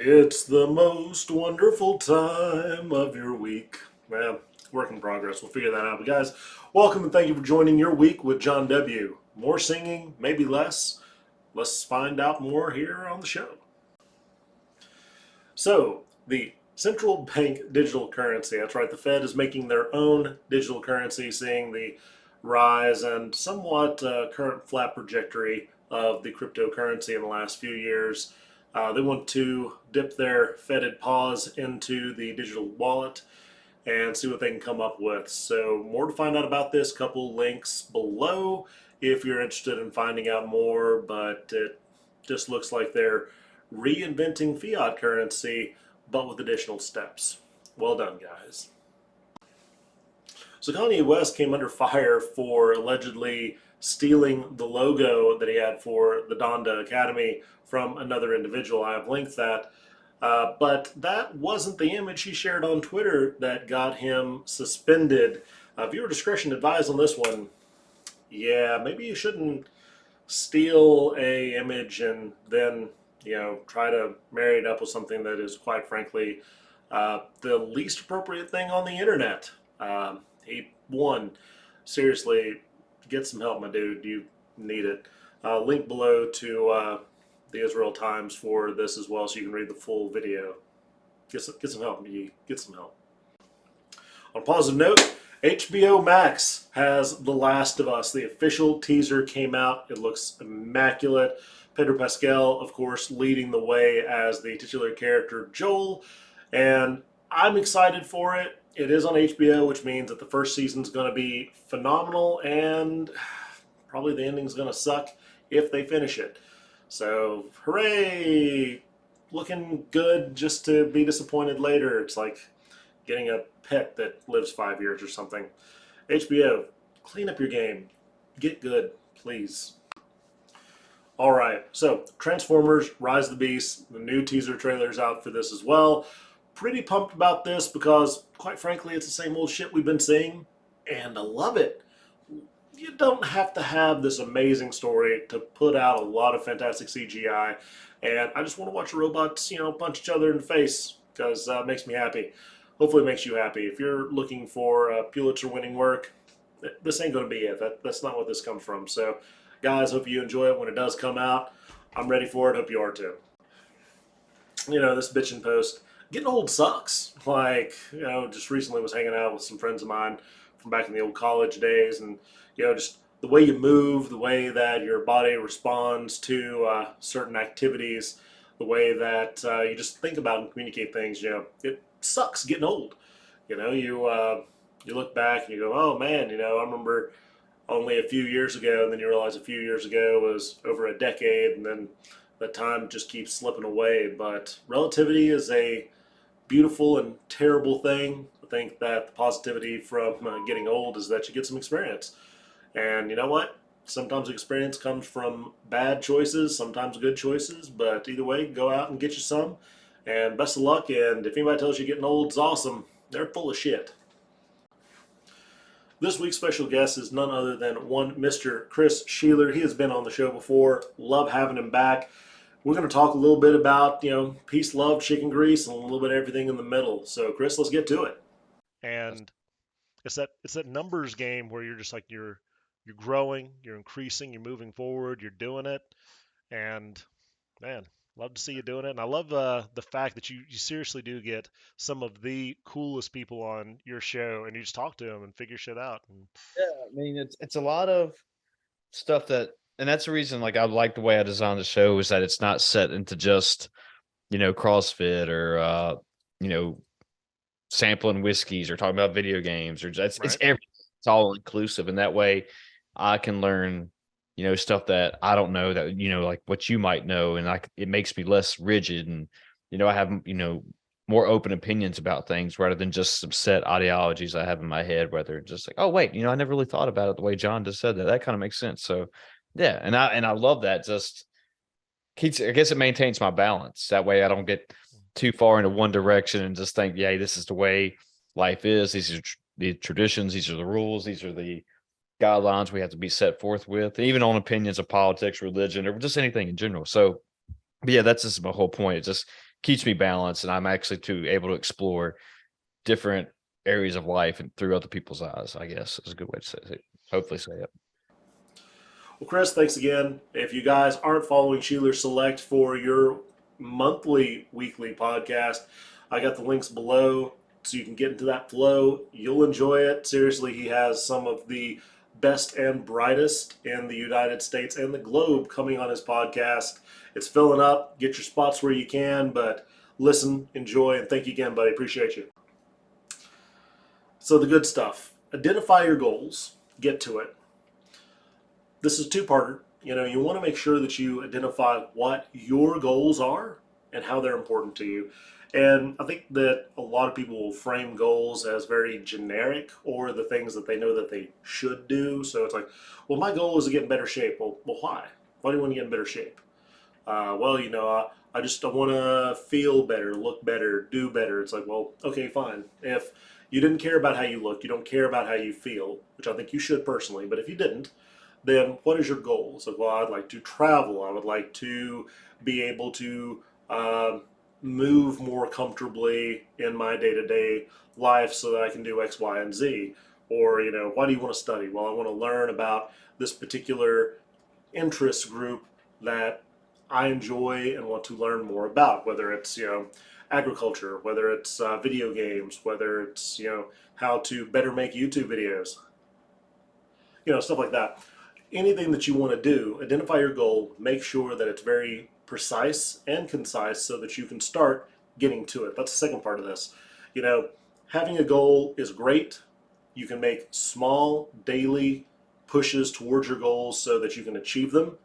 It's the most wonderful time of your week. Well, work in progress. We'll figure that out. But guys, welcome and thank you for joining your week with Jon W. More singing, maybe less. Let's find out more here on the show. So, the central bank digital currency. That's right, the Fed is making their own digital currency, seeing the rise and somewhat current flat trajectory of the cryptocurrency in the last few years. They want to dip their Feded paws into the digital wallet and see what they can come up with. So, more to find out about this. Couple links below if you're interested in finding out more, but it just looks like they're reinventing fiat currency but with additional steps. Well done, guys. So Kanye West came under fire for allegedly stealing the logo that he had for the Donda Academy from another individual. I have linked that. But that wasn't the image he shared on Twitter that got him suspended. Viewer discretion advised on this one. Yeah, maybe you shouldn't steal a image and then try to marry it up with something that is quite frankly the least appropriate thing on the internet. He won. Seriously, get some help, my dude. You need it. Link below to the Israel Times for this as well, so you can read the full video. Get some help, McGee. Get some help. On a positive note, HBO Max has The Last of Us. The official teaser came out. It looks immaculate. Pedro Pascal, of course, leading the way as the titular character Joel. And I'm excited for it. It is on HBO, which means that the first season's going to be phenomenal, and probably the ending's going to suck if they finish it. So, hooray! Looking good just to be disappointed later. It's like getting a pet that lives 5 years or something. HBO, clean up your game. Get good, please. All right, so Transformers Rise of the Beast, the new teaser trailer's out for this as well. Pretty pumped about this because, quite frankly, it's the same old shit we've been seeing, and I love it. You don't have to have this amazing story to put out a lot of fantastic CGI, and I just want to watch robots, punch each other in the face because it makes me happy. Hopefully, it makes you happy. If you're looking for Pulitzer-winning work, this ain't going to be it. That's not what this comes from. So, guys, hope you enjoy it when it does come out. I'm ready for it. Hope you are too. This BtCH'N Post. Getting old sucks. Like, just recently was hanging out with some friends of mine from back in the old college days, and, just the way you move, the way that your body responds to certain activities, the way that you just think about and communicate things, it sucks getting old. You look back and you go, oh man, I remember only a few years ago, and then you realize a few years ago was over a decade, and then the time just keeps slipping away. But relativity is a beautiful and terrible thing. I think that the positivity from getting old is that you get some experience. And you know what? Sometimes experience comes from bad choices, sometimes good choices, but either way, go out and get you some. And best of luck, and if anybody tells you getting old is awesome, they're full of shit. This week's special guest is none other than one Mr. Chris Shelor. He has been on the show before. Love having him back. We're going to talk a little bit about, peace, love, chicken grease, and a little bit of everything in the middle. So, Chris, let's get to it. And it's that numbers game where you're just like you're growing, you're increasing, you're moving forward, you're doing it, and man, love to see you doing it. And I love the fact that you seriously do get some of the coolest people on your show, and you just talk to them and figure shit out. And Yeah, I mean it's a lot of stuff that, and that's the reason like I like the way I designed the show is that it's not set into just CrossFit or you know sampling whiskeys or talking about video games or just it's right, everything. It's all inclusive, and that way I can learn stuff that I don't know that like what you might know, and like it makes me less rigid, and I have more open opinions about things rather than just some set ideologies I have in my head, where they're just like, oh wait, I never really thought about it the way John just said that. That kind of makes sense. So yeah, and I love that. Just keeps, I guess it maintains my balance. That way I don't get too far into one direction and just think, yeah, this is the way life is. These are the traditions. These are the rules. These are the guidelines we have to be set forth with, even on opinions of politics, religion, or just anything in general. So, but yeah, that's just my whole point. It just keeps me balanced, and I'm actually able to explore different areas of life and through other people's eyes, I guess is a good way to say it. Hopefully say it. Well, Chris, thanks again. If you guys aren't following Shelor Select for your weekly podcast, I got the links below so you can get into that flow. You'll enjoy it. Seriously, he has some of the best and brightest in the United States and the globe coming on his podcast. It's filling up. Get your spots where you can, but listen, enjoy, and thank you again, buddy. Appreciate you. So the good stuff. Identify your goals. Get to it. This is a two-parter. You want to make sure that you identify what your goals are and how they're important to you. And I think that a lot of people will frame goals as very generic, or the things that they know that they should do. So it's like, well, my goal is to get in better shape. Well, why? Why do you want to get in better shape? I want to feel better, look better, do better. It's like, well, okay, fine. If you didn't care about how you look, you don't care about how you feel, which I think you should personally, but if you didn't, then what is your goal? It's like, well, I'd like to travel. I would like to be able to move more comfortably in my day-to-day life so that I can do X, Y, and Z. Or, why do you want to study? Well, I want to learn about this particular interest group that I enjoy and want to learn more about, whether it's, agriculture, whether it's video games, whether it's, how to better make YouTube videos, stuff like that. Anything that you want to do, identify your goal, make sure that it's very precise and concise so that you can start getting to it. That's the second part of this. Having a goal is great. You can make small daily pushes towards your goals so that you can achieve them.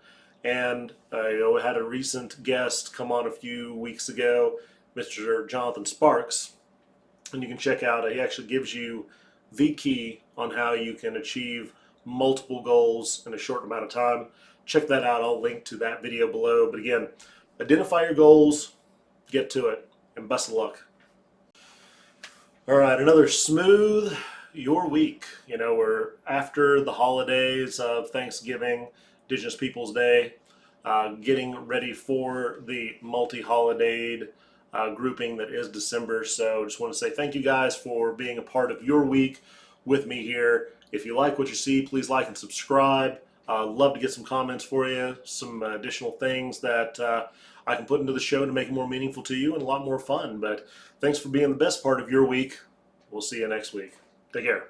And I had a recent guest come on a few weeks ago, Mr. Jonathan Sparks, and you can check out, he actually gives you the key on how you can achieve multiple goals in a short amount of time. Check that out. I'll link to that video below. But again, identify your goals, get to it, and best of luck. All right, another smooth your week. We're after the holidays of Thanksgiving, Indigenous Peoples Day, getting ready for the multi-holiday grouping that is December. So just want to say thank you guys for being a part of your week with me here. If you like what you see, please like and subscribe. Love to get some comments for you, some additional things that I can put into the show to make it more meaningful to you and a lot more fun. But thanks for being the best part of your week. We'll see you next week. Take care.